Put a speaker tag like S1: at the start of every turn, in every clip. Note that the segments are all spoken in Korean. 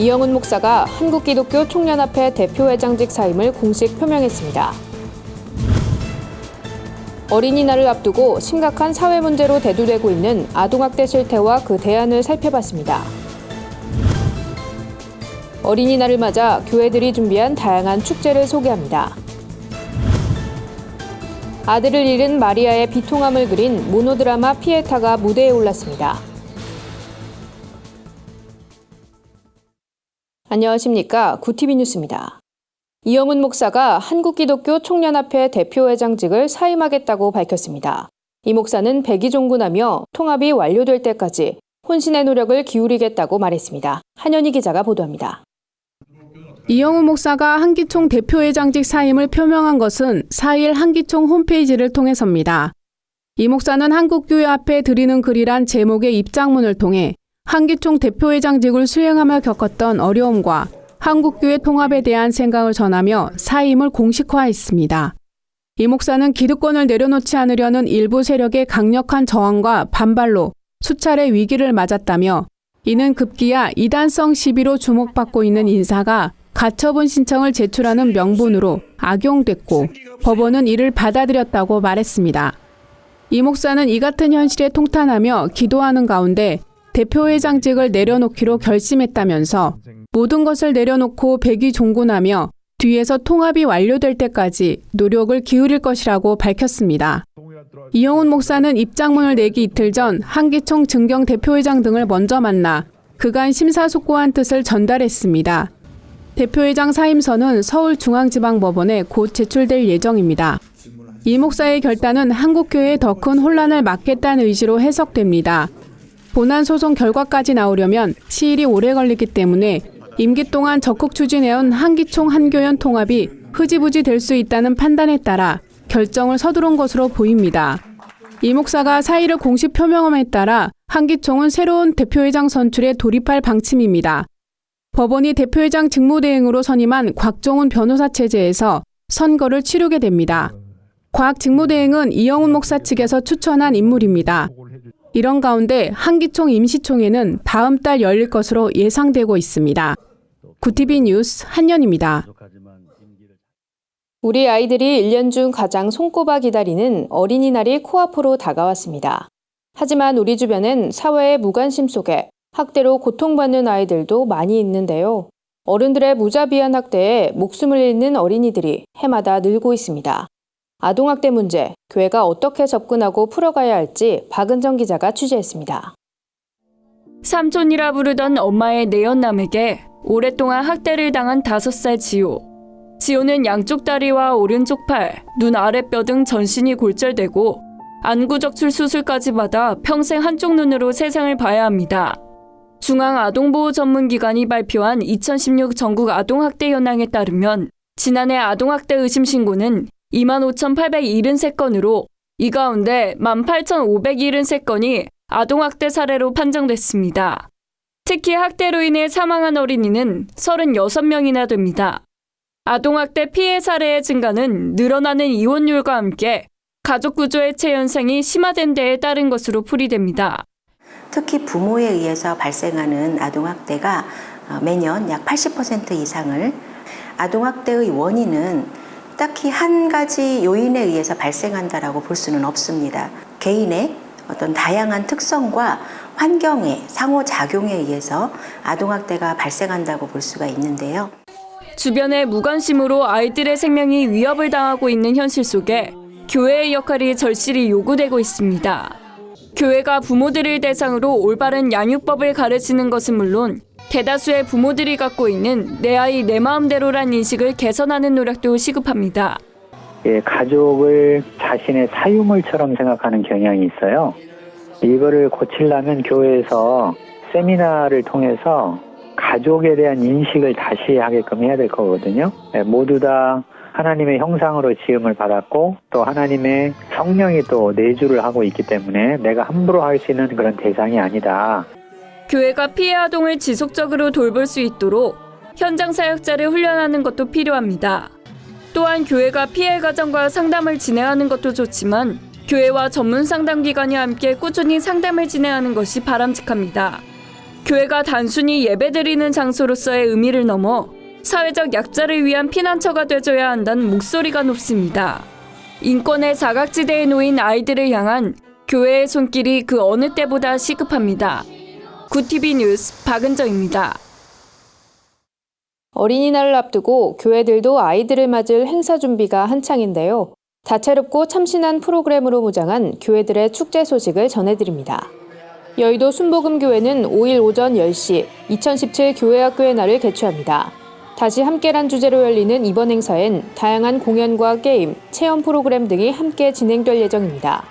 S1: 이영훈 목사가 한국기독교 총연합회 대표회장직 사임을 공식 표명했습니다. 어린이날을 앞두고 심각한 사회 문제로 대두되고 있는 아동학대 실태와 그 대안을 살펴봤습니다. 어린이날을 맞아 교회들이 준비한 다양한 축제를 소개합니다. 아들을 잃은 마리아의 비통함을 그린 모노드라마 피에타가 무대에 올랐습니다. 안녕하십니까. 구티비 뉴스입니다. 이영훈 목사가 한국기독교 총연합회 대표회장직을 사임하겠다고 밝혔습니다. 이 목사는 백의종군하며 통합이 완료될 때까지 혼신의 노력을 기울이겠다고 말했습니다. 한현희 기자가 보도합니다.
S2: 이영훈 목사가 한기총 대표회장직 사임을 표명한 것은 4일 한기총 홈페이지를 통해서입니다. 이 목사는 한국교회 앞에 드리는 글이란 제목의 입장문을 통해 한기총 대표회장직을 수행하며 겪었던 어려움과 한국교회 통합에 대한 생각을 전하며 사임을 공식화했습니다. 이 목사는 기득권을 내려놓지 않으려는 일부 세력의 강력한 저항과 반발로 수차례 위기를 맞았다며 이는 급기야 이단성 시비로 주목받고 있는 인사가 가처분 신청을 제출하는 명분으로 악용됐고 법원은 이를 받아들였다고 말했습니다. 이 목사는 이 같은 현실에 통탄하며 기도하는 가운데 대표회장직을 내려놓기로 결심했다면서 모든 것을 내려놓고 백의종군하며 뒤에서 통합이 완료될 때까지 노력을 기울일 것이라고 밝혔습니다. 이영훈 목사는 입장문을 내기 이틀 전 한기총 증경 대표회장 등을 먼저 만나 그간 심사숙고한 뜻을 전달했습니다. 대표회장 사임서는 서울중앙지방법원에 곧 제출될 예정입니다. 이 목사의 결단은 한국교회의 더 큰 혼란을 막겠다는 의지로 해석됩니다. 본안 소송 결과까지 나오려면 시일이 오래 걸리기 때문에 임기 동안 적극 추진해온 한기총 한교연 통합이 흐지부지 될 수 있다는 판단에 따라 결정을 서두른 것으로 보입니다. 이 목사가 사의를 공식 표명함에 따라 한기총은 새로운 대표회장 선출에 돌입할 방침입니다. 법원이 대표회장 직무대행으로 선임한 곽종훈 변호사 체제에서 선거를 치르게 됩니다. 곽 직무대행은 이영훈 목사 측에서 추천한 인물입니다. 이런 가운데 한기총 임시총회는 다음 달 열릴 것으로 예상되고 있습니다. 구티비 뉴스 한연입니다.
S1: 우리 아이들이 1년 중 가장 손꼽아 기다리는 어린이날이 코앞으로 다가왔습니다. 하지만 우리 주변엔 사회의 무관심 속에 학대로 고통받는 아이들도 많이 있는데요. 어른들의 무자비한 학대에 목숨을 잃는 어린이들이 해마다 늘고 있습니다. 아동학대 문제, 교회가 어떻게 접근하고 풀어가야 할지 박은정 기자가 취재했습니다.
S3: 삼촌이라 부르던 엄마의 내연남에게 오랫동안 학대를 당한 5살 지호. 지호는 양쪽 다리와 오른쪽 팔, 눈 아랫뼈 등 전신이 골절되고 안구적출 수술까지 받아 평생 한쪽 눈으로 세상을 봐야 합니다. 중앙아동보호전문기관이 발표한 2016 전국 아동학대 현황에 따르면 지난해 아동학대 의심 신고는 25,873건으로 이 가운데 18,573건이 아동학대 사례로 판정됐습니다. 특히 학대로 인해 사망한 어린이는 36명이나 됩니다. 아동학대 피해 사례의 증가는 늘어나는 이혼율과 함께 가족구조 해체 현상이 심화된 데에 따른 것으로 풀이됩니다.
S4: 특히 부모에 의해서 발생하는 아동학대가 매년 약 80% 이상을, 아동학대의 원인은 딱히 한 가지 요인에 의해서 발생한다라고 볼 수는 없습니다. 개인의 어떤 다양한 특성과 환경의 상호작용에 의해서 아동학대가 발생한다고 볼 수가 있는데요.
S3: 주변의 무관심으로 아이들의 생명이 위협을 당하고 있는 현실 속에 교회의 역할이 절실히 요구되고 있습니다. 교회가 부모들을 대상으로 올바른 양육법을 가르치는 것은 물론 대다수의 부모들이 갖고 있는 내 아이 내 마음대로란 인식을 개선하는 노력도 시급합니다.
S5: 가족을 자신의 사유물처럼 생각하는 경향이 있어요. 이거를 고치려면 교회에서 세미나를 통해서 가족에 대한 인식을 다시 하게끔 해야 될 거거든요. 모두 다 하나님의 형상으로 지음을 받았고 또 하나님의 성령이 또 내주를 하고 있기 때문에 내가 함부로 할 수 있는 그런 대상이 아니다.
S3: 교회가 피해 아동을 지속적으로 돌볼 수 있도록 현장 사역자를 훈련하는 것도 필요합니다. 또한 교회가 피해 가정과 상담을 진행하는 것도 좋지만 교회와 전문 상담기관이 함께 꾸준히 상담을 진행하는 것이 바람직합니다. 교회가 단순히 예배드리는 장소로서의 의미를 넘어 사회적 약자를 위한 피난처가 되줘야 한다는 목소리가 높습니다. 인권의 사각지대에 놓인 아이들을 향한 교회의 손길이 그 어느 때보다 시급합니다. 구TV 뉴스 박은정입니다.
S1: 어린이날을 앞두고 교회들도 아이들을 맞을 행사 준비가 한창인데요. 다채롭고 참신한 프로그램으로 무장한 교회들의 축제 소식을 전해드립니다. 여의도 순복음교회는 5일 오전 10시 2017 교회학교의 날을 개최합니다. 다시 함께란 주제로 열리는 이번 행사엔 다양한 공연과 게임, 체험 프로그램 등이 함께 진행될 예정입니다.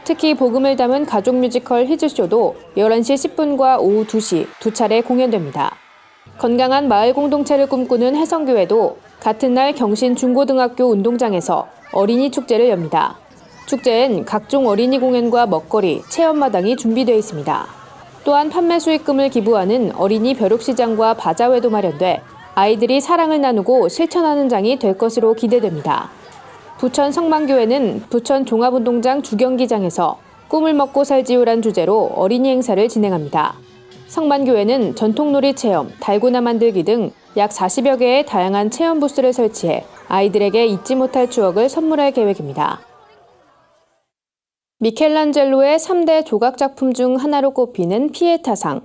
S1: 특히 복음을 담은 가족 뮤지컬 히즈쇼도 11시 10분과 오후 2시 두 차례 공연됩니다. 건강한 마을 공동체를 꿈꾸는 혜성교회도 같은 날 경신 중고등학교 운동장에서 어린이 축제를 엽니다. 축제엔 각종 어린이 공연과 먹거리, 체험마당이 준비되어 있습니다. 또한 판매 수익금을 기부하는 어린이 벼룩시장과 바자회도 마련돼 아이들이 사랑을 나누고 실천하는 장이 될 것으로 기대됩니다. 부천 성만교회는 부천 종합운동장 주경기장에서 꿈을 먹고 살지요란 주제로 어린이 행사를 진행합니다. 성만교회는 전통놀이 체험, 달고나 만들기 등 약 40여 개의 다양한 체험 부스를 설치해 아이들에게 잊지 못할 추억을 선물할 계획입니다. 미켈란젤로의 3대 조각 작품 중 하나로 꼽히는 피에타상.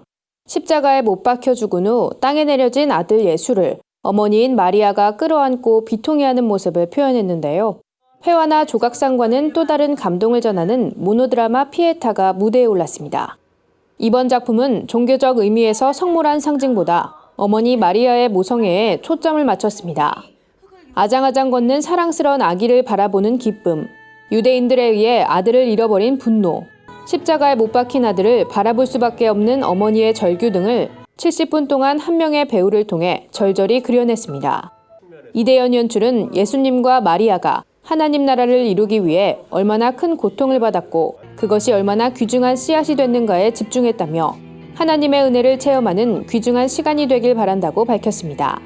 S1: 십자가에 못 박혀 죽은 후 땅에 내려진 아들 예수를 어머니인 마리아가 끌어안고 비통해하는 모습을 표현했는데요. 회화나 조각상과는 또 다른 감동을 전하는 모노드라마 피에타가 무대에 올랐습니다. 이번 작품은 종교적 의미에서 성몰한 상징보다 어머니 마리아의 모성애에 초점을 맞췄습니다. 아장아장 걷는 사랑스러운 아기를 바라보는 기쁨, 유대인들에 의해 아들을 잃어버린 분노, 십자가에 못 박힌 아들을 바라볼 수밖에 없는 어머니의 절규 등을 70분 동안 한 명의 배우를 통해 절절히 그려냈습니다. 이대연 연출은 예수님과 마리아가 하나님 나라를 이루기 위해 얼마나 큰 고통을 받았고 그것이 얼마나 귀중한 씨앗이 됐는가에 집중했다며 하나님의 은혜를 체험하는 귀중한 시간이 되길 바란다고 밝혔습니다.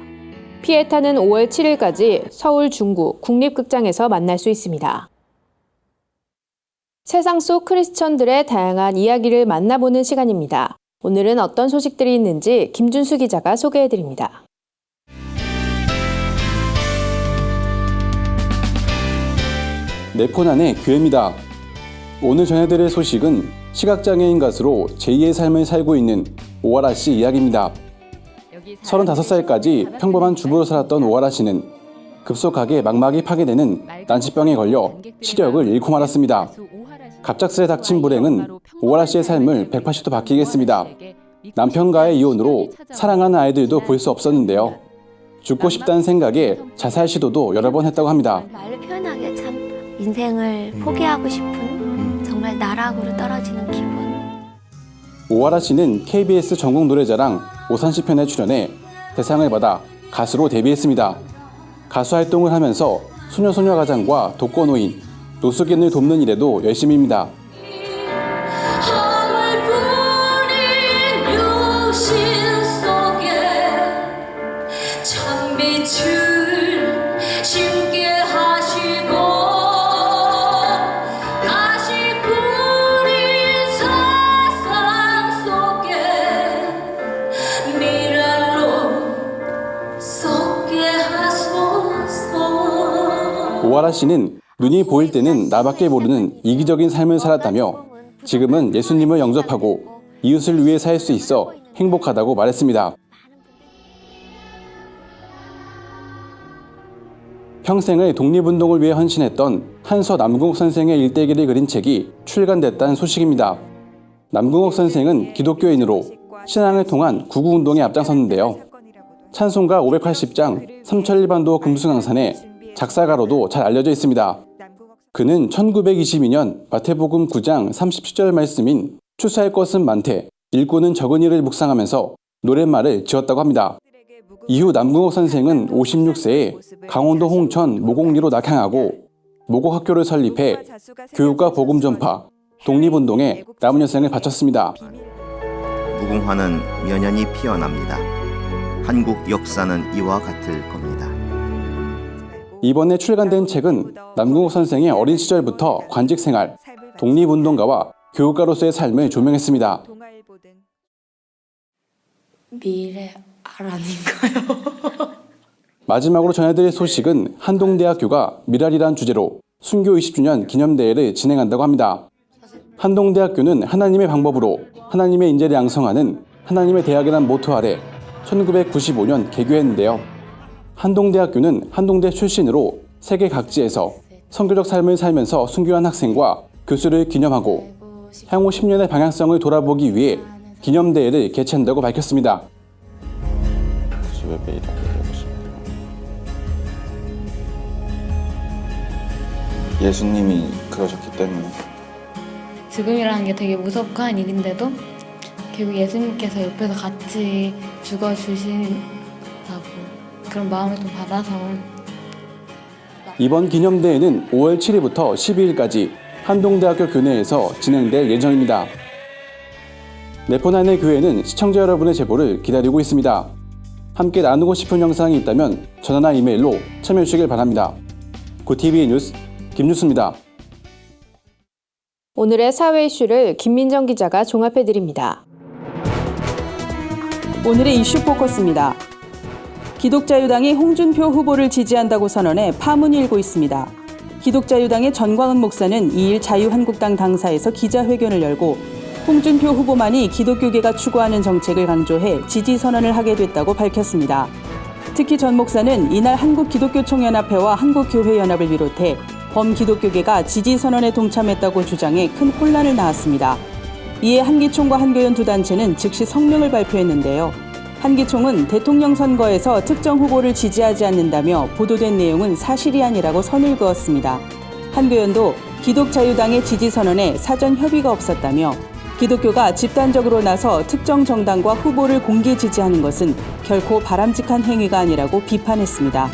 S1: 피에타는 5월 7일까지 서울 중구 국립극장에서 만날 수 있습니다. 세상 속 크리스천들의 다양한 이야기를 만나보는 시간입니다. 오늘은 어떤 소식들이 있는지 김준수 기자가 소개해드립니다.
S6: 내 폰 안에 교회입니다. 오늘 전해드릴 소식은 시각장애인 가수로 제2의 삶을 살고 있는 오하라 씨 이야기입니다. 35살까지 평범한 주부로 살았던 오하라 씨는 급속하게 망막이 파괴되는 난치병에 걸려 시력을 잃고 말았습니다. 갑작스레 닥친 불행은 오하라 씨의 삶을 180도 바뀌게 했습니다. 남편과의 이혼으로 사랑하는 아이들도 볼 수 없었는데요. 죽고 싶다는 생각에 자살 시도도 여러 번 했다고 합니다.
S7: 말로 표현하기가 참 인생을 포기하고 싶은 정말 나락으로 떨어지는 기분.
S6: 오하라 씨는 KBS 전국 노래자랑 오산시편에 출연해 대상을 받아 가수로 데뷔했습니다. 가수 활동을 하면서 소녀소녀가장과 독거노인, 노숙인을 돕는 일에도 열심입니다. 오하라 씨는 눈이 보일 때는 나밖에 모르는 이기적인 삶을 살았다며 지금은 예수님을 영접하고 이웃을 위해 살 수 있어 행복하다고 말했습니다. 평생을 독립운동을 위해 헌신했던 한서 남궁옥 선생의 일대기를 그린 책이 출간됐다는 소식입니다. 남궁옥 선생은 기독교인으로 신앙을 통한 구구운동에 앞장섰는데요. 찬송가 580장 삼천일반도 금수강산에 작사가로도 잘 알려져 있습니다. 그는 1922년 마태복음 9장 37절 말씀인 추수할 것은 많되 일꾼은 적은 이를 묵상하면서 노랫말을 지었다고 합니다. 이후 남궁옥 선생은 56세에 강원도 홍천 모곡리로 낙향하고 모곡학교를 설립해 교육과 복음 전파, 독립운동에 남은 여생을 바쳤습니다.
S8: 무궁화는 연연히 피어납니다. 한국 역사는 이와 같을 겁니다.
S6: 이번에 출간된 책은 남궁옥 선생의 어린 시절부터 관직 생활, 독립운동가와 교육가로서의 삶을 조명했습니다.
S7: 미래 아란인가요?
S6: 마지막으로 전해드릴 소식은 한동대학교가 미랄이란 주제로 순교 20주년 기념대회를 진행한다고 합니다. 한동대학교는 하나님의 방법으로 하나님의 인재를 양성하는 하나님의 대학이란 모토 아래 1995년 개교했는데요. 한동대학교는 한동대 출신으로 세계 각지에서 선교적 삶을 살면서 순교한 학생과 교수를 기념하고 향후 10년의 방향성을 돌아보기 위해 기념대회를 개최한다고 밝혔습니다.
S9: 예수님이 그러셨기 때문에
S10: 죽음이라는 게 되게 무섭고 한 일인데도 결국 예수님께서 옆에서 같이 죽어주신다고 그런 마음을 좀 받아서
S6: 이번 기념대회는 5월 7일부터 12일까지 한동대학교 교내에서 진행될 예정입니다. 네포난의 교회는 시청자 여러분의 제보를 기다리고 있습니다. 함께 나누고 싶은 영상이 있다면 전화나 이메일로 참여해 주시길 바랍니다. 고TV 뉴스 김뉴스입니다.
S1: 오늘의 사회 이슈를 김민정 기자가 종합해드립니다.
S11: 오늘의 이슈 포커스입니다. 기독자유당이 홍준표 후보를 지지한다고 선언해 파문이 일고 있습니다. 기독자유당의 전광훈 목사는 2일 자유한국당 당사에서 기자회견을 열고 홍준표 후보만이 기독교계가 추구하는 정책을 강조해 지지 선언을 하게 됐다고 밝혔습니다. 특히 전 목사는 이날 한국기독교총연합회와 한국교회연합을 비롯해 범기독교계가 지지 선언에 동참했다고 주장해 큰 혼란을 낳았습니다. 이에 한기총과 한교연 두 단체는 즉시 성명을 발표했는데요. 한기총은 대통령 선거에서 특정 후보를 지지하지 않는다며 보도된 내용은 사실이 아니라고 선을 그었습니다. 한교연도 기독자유당의 지지 선언에 사전 협의가 없었다며 기독교가 집단적으로 나서 특정 정당과 후보를 공개 지지하는 것은 결코 바람직한 행위가 아니라고 비판했습니다.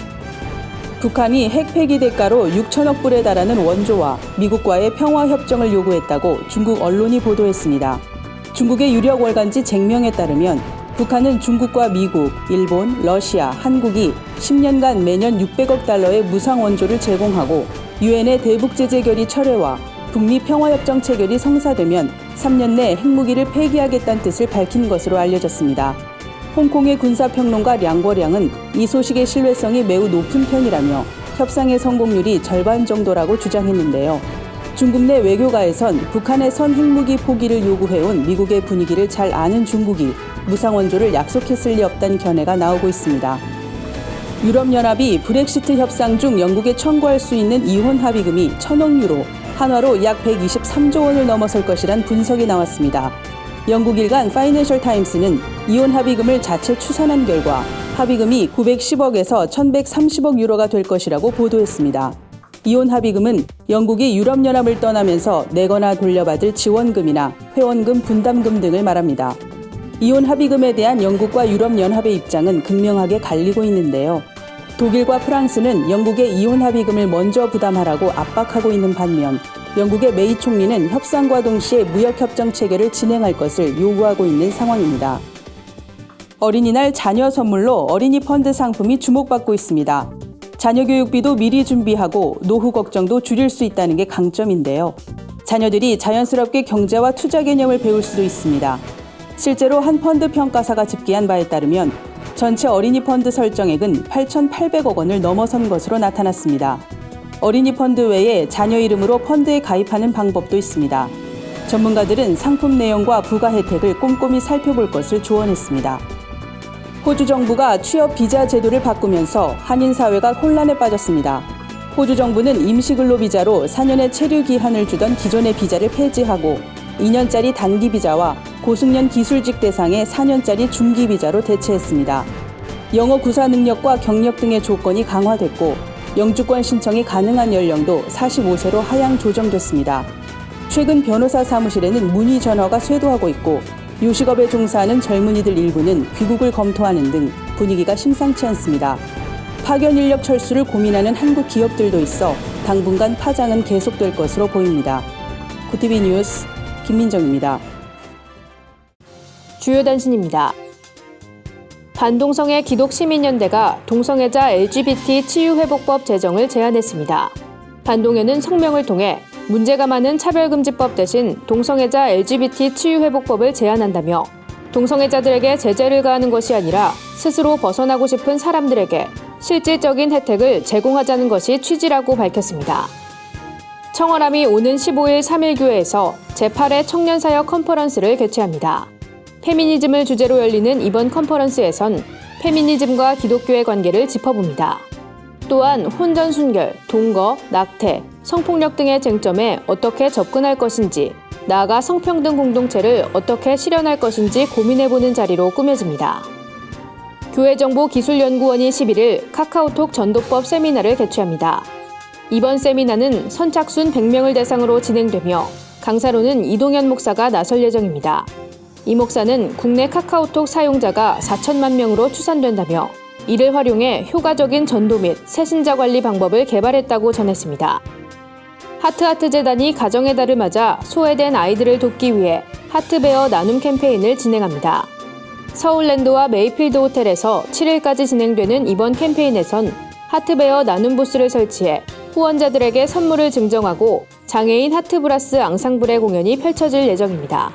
S11: 북한이 핵 폐기 대가로 6천억 불에 달하는 원조와 미국과의 평화협정을 요구했다고 중국 언론이 보도했습니다. 중국의 유력 월간지 쟁명에 따르면 북한은 중국과 미국, 일본, 러시아, 한국이 10년간 매년 600억 달러의 무상 원조를 제공하고 유엔의 대북제재 결의 철회와 북미 평화협정 체결이 성사되면 3년 내 핵무기를 폐기하겠다는 뜻을 밝힌 것으로 알려졌습니다. 홍콩의 군사평론가 량궈량은 이 소식의 신뢰성이 매우 높은 편이라며 협상의 성공률이 절반 정도라고 주장했는데요. 중국 내 외교가에선 북한의 선 핵무기 포기를 요구해온 미국의 분위기를 잘 아는 중국이 무상원조를 약속했을 리 없다는 견해가 나오고 있습니다. 유럽연합이 브렉시트 협상 중 영국에 청구할 수 있는 이혼 합의금이 1,000억 유로, 한화로 약 123조 원을 넘어설 것이란 분석이 나왔습니다. 영국 일간 파이낸셜 타임스는 이혼 합의금을 자체 추산한 결과 합의금이 910억에서 1,130억 유로가 될 것이라고 보도했습니다. 이혼 합의금은 영국이 유럽연합을 떠나면서 내거나 돌려받을 지원금이나 회원금 분담금 등을 말합니다. 이혼 합의금에 대한 영국과 유럽연합의 입장은 극명하게 갈리고 있는데요. 독일과 프랑스는 영국의 이혼 합의금을 먼저 부담하라고 압박하고 있는 반면 영국의 메이 총리는 협상과 동시에 무역협정 체결을 진행할 것을 요구하고 있는 상황입니다. 어린이날 자녀 선물로 어린이 펀드 상품이 주목받고 있습니다. 자녀 교육비도 미리 준비하고 노후 걱정도 줄일 수 있다는 게 강점인데요. 자녀들이 자연스럽게 경제와 투자 개념을 배울 수도 있습니다. 실제로 한 펀드 평가사가 집계한 바에 따르면 전체 어린이 펀드 설정액은 8,800억 원을 넘어선 것으로 나타났습니다. 어린이 펀드 외에 자녀 이름으로 펀드에 가입하는 방법도 있습니다. 전문가들은 상품 내용과 부가 혜택을 꼼꼼히 살펴볼 것을 조언했습니다. 호주 정부가 취업 비자 제도를 바꾸면서 한인 사회가 혼란에 빠졌습니다. 호주 정부는 임시근로 비자로 4년의 체류 기한을 주던 기존의 비자를 폐지하고 2년짜리 단기 비자와 고숙련 기술직 대상의 4년짜리 중기 비자로 대체했습니다. 영어 구사 능력과 경력 등의 조건이 강화됐고 영주권 신청이 가능한 연령도 45세로 하향 조정됐습니다. 최근 변호사 사무실에는 문의 전화가 쇄도하고 있고 요식업에 종사하는 젊은이들 일부는 귀국을 검토하는 등 분위기가 심상치 않습니다. 파견 인력 철수를 고민하는 한국 기업들도 있어 당분간 파장은 계속될 것으로 보입니다. 고TV 뉴스 김민정입니다.
S1: 주요 단신입니다. 반동성애 기독시민연대가 동성애자 LGBT 치유회복법 제정을 제안했습니다. 반동연은 성명을 통해 문제가 많은 차별금지법 대신 동성애자 LGBT 치유회복법을 제안한다며 동성애자들에게 제재를 가하는 것이 아니라 스스로 벗어나고 싶은 사람들에게 실질적인 혜택을 제공하자는 것이 취지라고 밝혔습니다. 청월함이 오는 15일 3.1교회에서 제8회 청년사역 컨퍼런스를 개최합니다. 페미니즘을 주제로 열리는 이번 컨퍼런스에선 페미니즘과 기독교의 관계를 짚어봅니다. 또한 혼전순결, 동거, 낙태, 성폭력 등의 쟁점에 어떻게 접근할 것인지, 나아가 성평등 공동체를 어떻게 실현할 것인지 고민해보는 자리로 꾸며집니다. 교회정보기술연구원이 11일 카카오톡 전도법 세미나를 개최합니다. 이번 세미나는 선착순 100명을 대상으로 진행되며 강사로는 이동현 목사가 나설 예정입니다. 이 목사는 국내 카카오톡 사용자가 4천만 명으로 추산된다며 이를 활용해 효과적인 전도 및 새신자 관리 방법을 개발했다고 전했습니다. 하트하트 재단이 가정의 달을 맞아 소외된 아이들을 돕기 위해 하트베어 나눔 캠페인을 진행합니다. 서울랜드와 메이필드 호텔에서 7일까지 진행되는 이번 캠페인에선 하트베어 나눔 부스를 설치해 후원자들에게 선물을 증정하고 장애인 하트브라스 앙상블의 공연이 펼쳐질 예정입니다.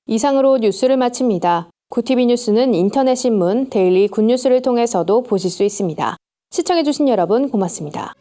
S1: 이상으로 뉴스를 마칩니다. 구티비 뉴스는 인터넷 신문 데일리 굿뉴스를 통해서도 보실 수 있습니다. 시청해주신 여러분 고맙습니다.